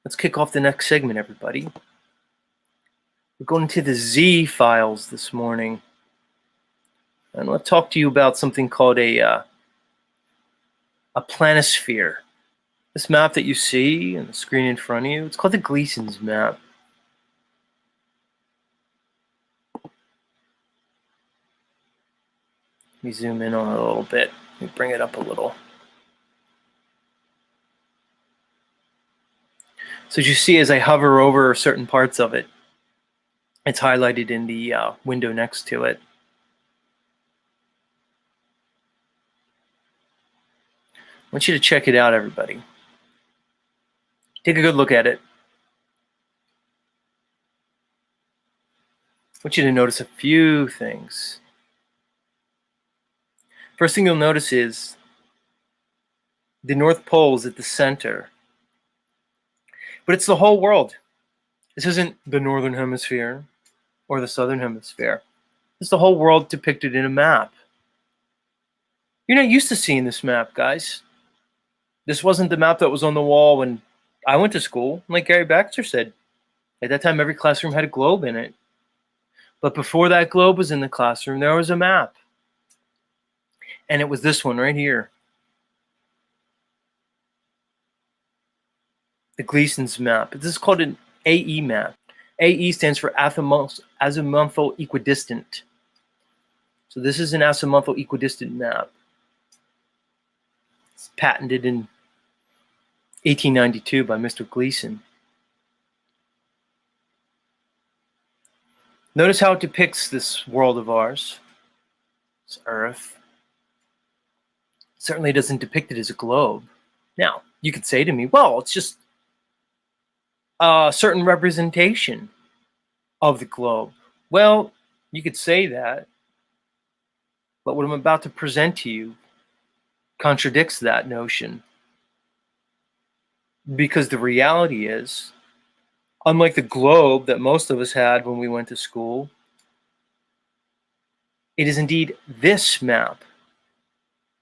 Let's kick off the next segment, everybody. We're going to the Z files this morning. And let's talk to you about something called a planisphere. This map that you see on the screen in front of you, it's called the Gleason's map. Let me zoom in on it a little bit. Let me bring it up a little. So as you see, as I hover over certain parts of it, it's highlighted in the window next to it. I want you to check it out, everybody. Take a good look at it. I want you to notice a few things. First thing you'll notice is the North Pole is at the center. But it's the whole world. This isn't the Northern Hemisphere or the Southern Hemisphere. It's the whole world depicted in a map. You're not used to seeing this map, guys. This wasn't the map that was on the wall when I went to school. Like Gary Baxter said, at that time, every classroom had a globe in it. But before that globe was in the classroom, there was a map. And it was this one right here. The Gleason's map. This is called an AE map. AE stands for azimuthal equidistant. So this is an azimuthal equidistant map. It's patented in 1892 by Mr. Gleason. Notice how it depicts this world of ours. It's Earth. It certainly doesn't depict it as a globe. Now, you could say to me, well, it's just a certain representation of the globe. Well, you could say that, but what I'm about to present to you contradicts that notion. Because the reality is, unlike the globe that most of us had when we went to school, it is indeed this map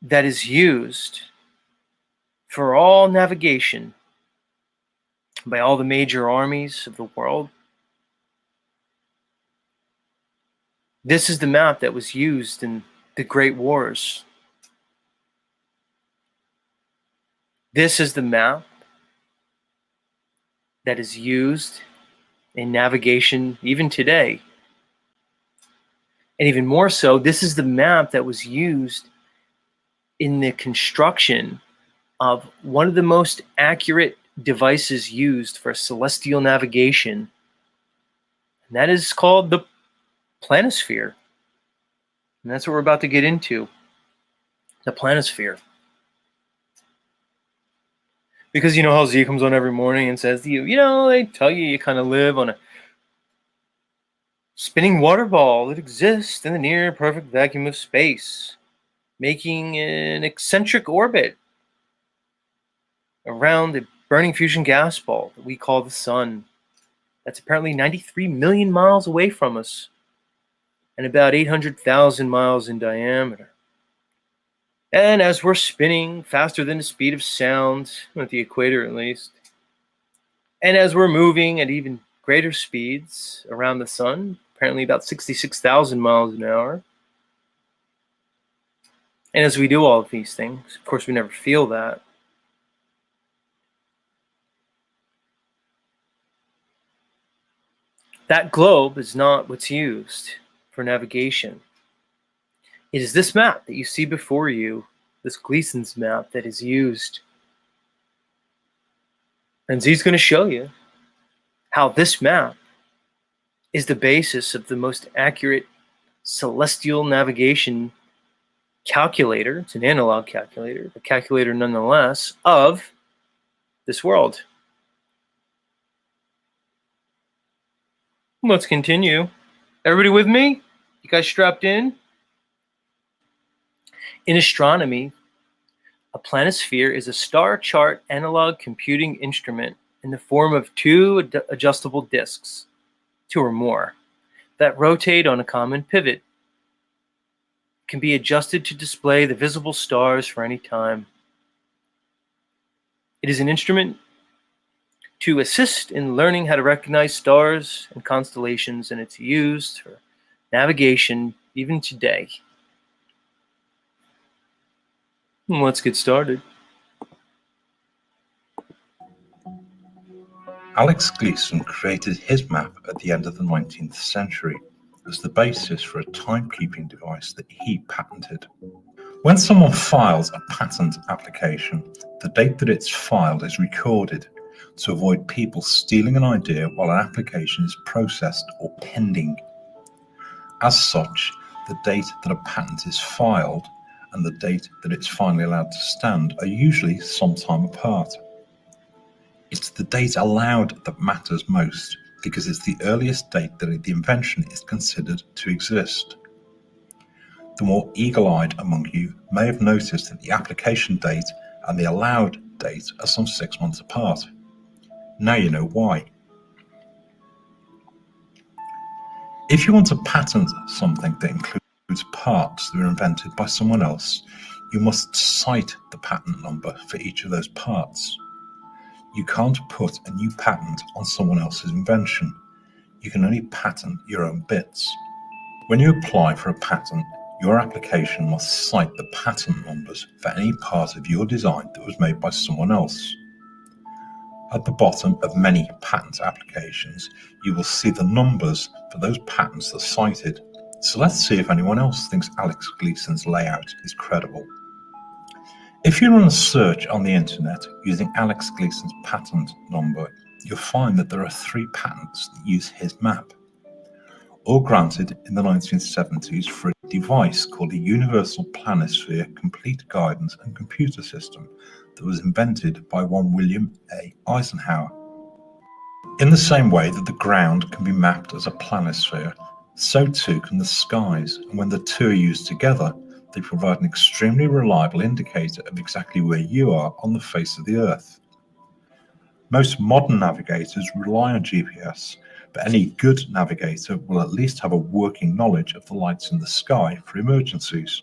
that is used for all navigation by all the major armies of the world. This is the map that was used in the Great Wars. This is the map that is used in navigation even today. And even more so, this is the map that was used in the construction of one of the most accurate devices used for celestial navigation. And that is called the Planisphere. And that's what we're about to get into. The Planisphere. Because you know how Z comes on every morning and says to you, they tell you you kind of live on a spinning water ball that exists in the near perfect vacuum of space, making an eccentric orbit around the burning fusion gas ball that we call the sun. That's apparently 93 million miles away from us and about 800,000 miles in diameter. And as we're spinning faster than the speed of sound, at the equator at least, and as we're moving at even greater speeds around the sun, apparently about 66,000 miles an hour, and as we do all of these things, of course we never feel that. That globe is not what's used for navigation. It is this map that you see before you, this Gleason's map that is used. And Z's going to show you how this map is the basis of the most accurate celestial navigation calculator. It's an analog calculator, a calculator nonetheless, of this world. Let's continue. Everybody with me? You guys strapped in? In astronomy, a planisphere is a star chart analog computing instrument in the form of two adjustable disks, two or more, that rotate on a common pivot. It can be adjusted to display the visible stars for any time. It is an instrument to assist in learning how to recognize stars and constellations, and it's used for navigation even today. Let's get started. Alex Gleason created his map at the end of the 19th century as the basis for a timekeeping device that he patented. When someone files a patent application, the date that it's filed is recorded to avoid people stealing an idea while an application is processed or pending. As such, the date that a patent is filed and the date that it's finally allowed to stand are usually some time apart. It's the date allowed that matters most because it's the earliest date that the invention is considered to exist. The more eagle-eyed among you may have noticed that the application date and the allowed date are some 6 months apart. Now you know why. If you want to patent something that includes parts that were invented by someone else, you must cite the patent number for each of those parts. You can't put a new patent on someone else's invention. You can only patent your own bits. When you apply for a patent, your application must cite the patent numbers for any part of your design that was made by someone else. At the bottom of many patent applications, you will see the numbers for those patents that are cited. So let's see if anyone else thinks Alex Gleason's layout is credible. If you run a search on the internet using Alex Gleason's patent number, you'll find that there are 3 patents that use his map, all granted in the 1970s for a device called a Universal Planisphere Complete Guidance and Computer System that was invented by one William A. Eisenhower. In the same way that the ground can be mapped as a planisphere, so too can the skies, and when the two are used together, they provide an extremely reliable indicator of exactly where you are on the face of the Earth. Most modern navigators rely on GPS, but any good navigator will at least have a working knowledge of the lights in the sky for emergencies.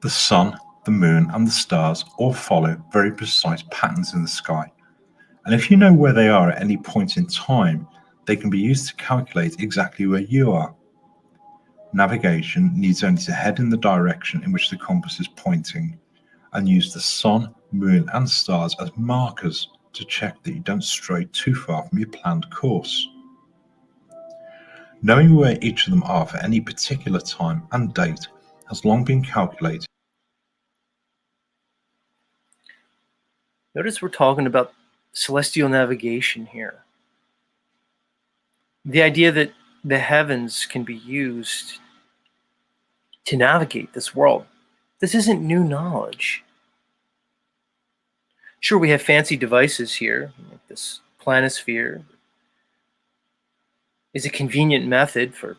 The sun, the moon, and the stars all follow very precise patterns in the sky, and if you know where they are at any point in time, they can be used to calculate exactly where you are. Navigation needs only to head in the direction in which the compass is pointing, and use the sun, moon, and stars as markers to check that you don't stray too far from your planned course. Knowing where each of them are for any particular time and date has long been calculated. Notice we're talking about celestial navigation here. The idea that the heavens can be used to navigate this world. This isn't new knowledge. Sure, we have fancy devices here, like this Planisphere is a convenient method for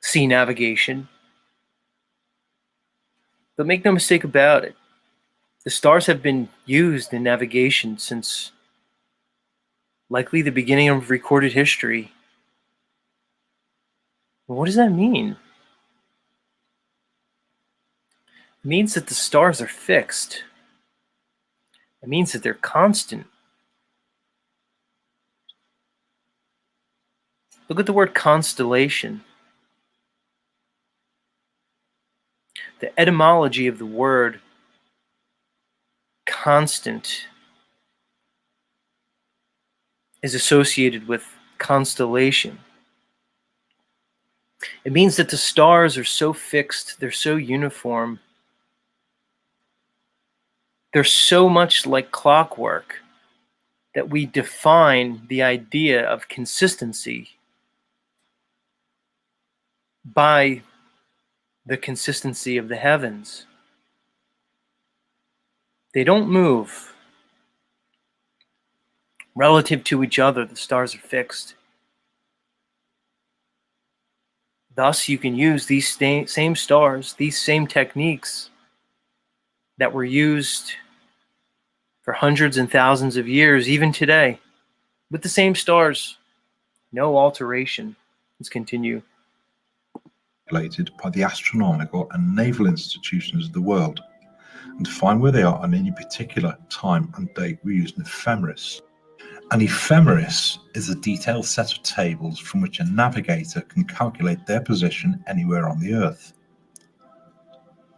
sea navigation. But make no mistake about it, the stars have been used in navigation since likely the beginning of recorded history. What does that mean? It means that the stars are fixed. It means that they're constant. Look at the word constellation. The etymology of the word constant is associated with constellation. It means that the stars are so fixed, they're so uniform, they're so much like clockwork that we define the idea of consistency by the consistency of the heavens. They don't move. Relative to each other, the stars are fixed. Thus, you can use these same stars, these same techniques that were used for hundreds and thousands of years, even today, with the same stars. No alteration. Let's continue. By the astronomical and naval institutions of the world, and to find where they are on any particular time and date, we use an ephemeris. An ephemeris is a detailed set of tables from which a navigator can calculate their position anywhere on the Earth.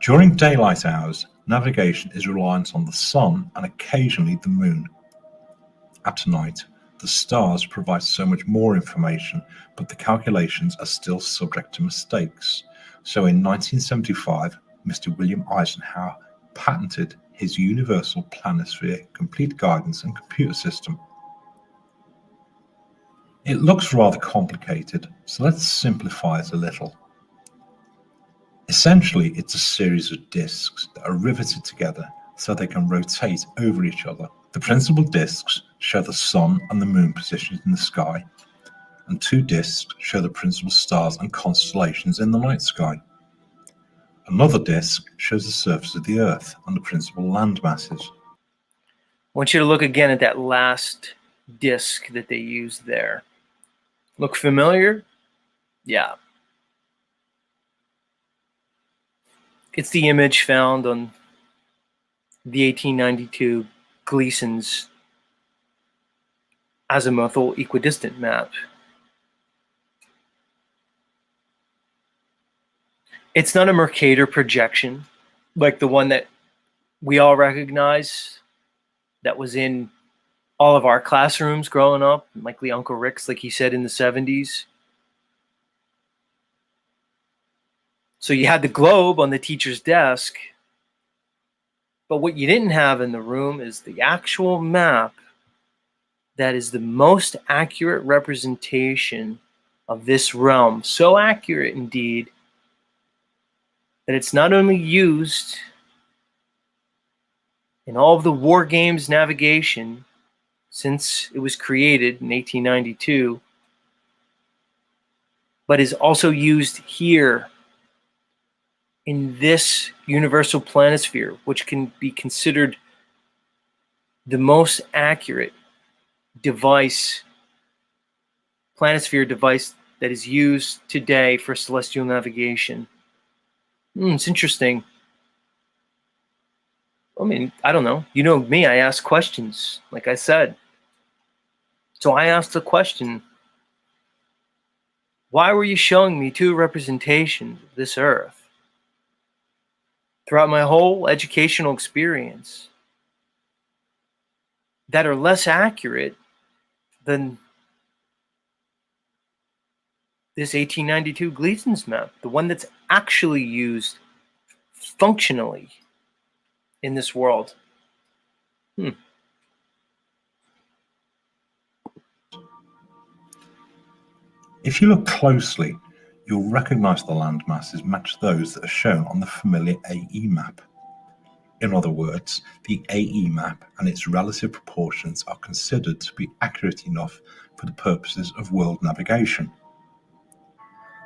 During daylight hours, navigation is reliant on the sun and occasionally the moon. At night, the stars provide so much more information, but the calculations are still subject to mistakes. So in 1975, Mr. William Eisenhower patented his Universal Planisphere Complete Guidance and Computer System. It looks rather complicated, so let's simplify it a little. Essentially, it's a series of disks that are riveted together so they can rotate over each other. The principal disks show the sun and the moon positions in the sky, and two disks show the principal stars and constellations in the night sky. Another disk shows the surface of the Earth and the principal land masses. I want you to look again at that last disk that they used there. Look familiar? Yeah. It's the image found on the 1892 Gleason's azimuthal equidistant map. It's not a Mercator projection like the one that we all recognize that was in all of our classrooms growing up, likely Uncle Rick's, like he said, in the 70s. So you had the globe on the teacher's desk, but what you didn't have in the room is the actual map that is the most accurate representation of this realm. So accurate, indeed, that it's not only used in all of the war games navigation since it was created in 1892, but is also used here in this universal planisphere, which can be considered the most accurate device, planisphere device that is used today for celestial navigation. It's interesting. I mean, I don't know. You know me, I ask questions, like I said. So I asked the question, why were you showing me two representations of this Earth throughout my whole educational experience that are less accurate than this 1892 Gleason's map, the one that's actually used functionally in this world? If you look closely, you'll recognize the land masses match those that are shown on the familiar AE map. In other words, the AE map and its relative proportions are considered to be accurate enough for the purposes of world navigation.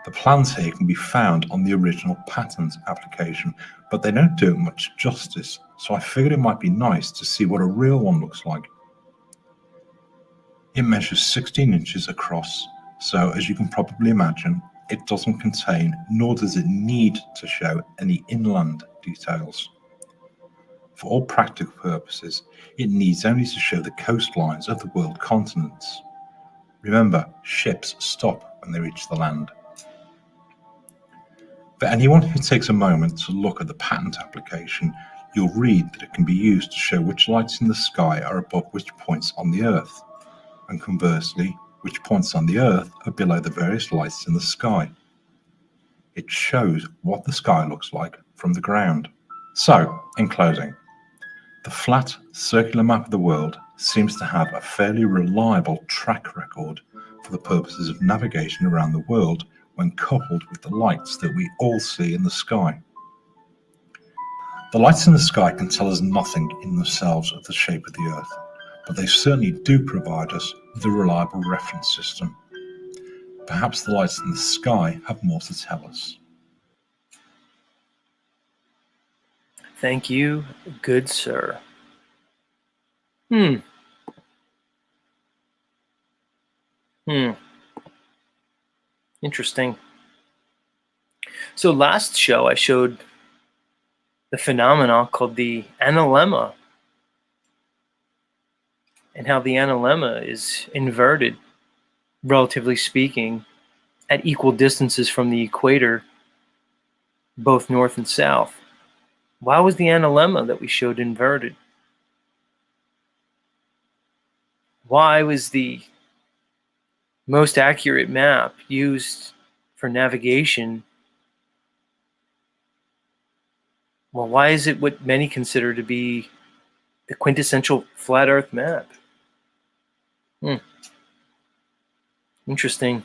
The plans here can be found on the original patent application, but they don't do it much justice, so I figured it might be nice to see what a real one looks like. It measures 16 inches across, so as you can probably imagine, it doesn't contain, nor does it need to show, any inland details. For all practical purposes, it needs only to show the coastlines of the world continents. Remember, ships stop when they reach the land. For anyone who takes a moment to look at the patent application, you'll read that it can be used to show which lights in the sky are above which points on the Earth, and conversely, which points on the Earth are below the various lights in the sky. It shows what the sky looks like from the ground. So, in closing, the flat, circular map of the world seems to have a fairly reliable track record for the purposes of navigation around the world when coupled with the lights that we all see in the sky. The lights in the sky can tell us nothing in themselves of the shape of the Earth, but they certainly do provide us with a reliable reference system. Perhaps the lights in the sky have more to tell us. Thank you, good sir. Interesting. So last show I showed the phenomenon called the analemma, and how the analemma is inverted, relatively speaking, at equal distances from the equator, both north and south. Why was the analemma that we showed inverted? Why was the most accurate map used for navigation? Well, why is it what many consider to be the quintessential flat Earth map? Interesting.